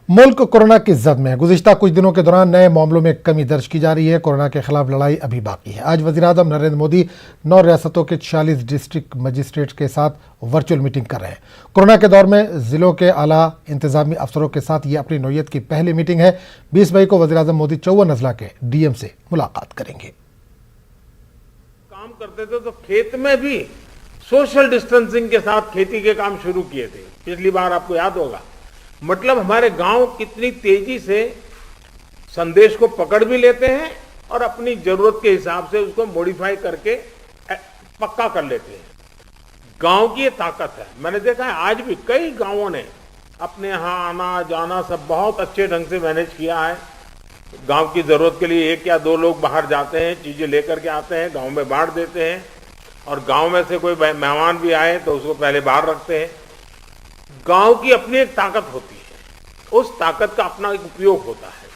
मुल्क कोरोना की जद में गुज़िश्ता कुछ दिनों के दौरान नए मामलों में कमी दर्ज की जा रही है। कोरोना के खिलाफ लड़ाई अभी बाकी है। आज वज़ीर-ए-आज़म नरेंद्र मोदी 9 रियासतों के 46 डिस्ट्रिक्ट मजिस्ट्रेट के साथ वर्चुअल मीटिंग कर रहे हैं। कोरोना के दौर में जिलों के आला इंतजामी अफसरों के साथ ये अपनी नौयत की पहली मीटिंग है। 20 मई को वज़ीर-ए-आज़म मोदी 54 अजला के डीएम से मुलाकात करेंगे। काम करते थे तो खेत में भी सोशल डिस्टेंसिंग के साथ खेती के काम शुरू किए थे। पिछली बार आपको याद होगा। मतलब हमारे गांव कितनी तेजी से संदेश को पकड़ भी लेते हैं और अपनी जरूरत के हिसाब से उसको मॉडिफाई करके पक्का कर लेते हैं। गांव की ये ताकत है। मैंने देखा है आज भी कई गांवों ने अपने यहाँ आना जाना सब बहुत अच्छे ढंग से मैनेज किया है। गांव की जरूरत के लिए 1 या 2 लोग बाहर जाते हैं, चीजें लेकर के आते हैं, गांव में बांट देते हैं और गांव में से कोई मेहमान भी आए तो उसको पहले बाहर रखते हैं। गांव की अपनी एक ताकत होती है, उस ताकत का अपना एक उपयोग होता है।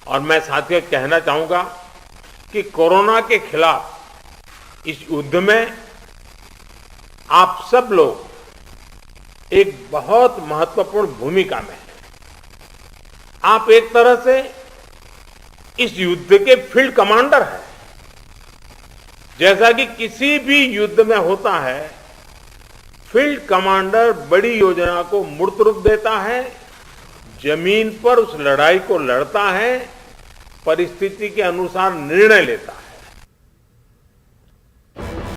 और मैं साथियों कहना चाहूंगा कि कोरोना के खिलाफ इस युद्ध में आप सब लोग एक बहुत महत्वपूर्ण भूमिका में हैं। आप एक तरह से इस युद्ध के फील्ड कमांडर हैं। जैसा कि किसी भी युद्ध में होता है, फील्ड कमांडर बड़ी योजना को मूर्त रूप देता है, जमीन पर उस लड़ाई को लड़ता है, परिस्थिति के अनुसार निर्णय लेता है।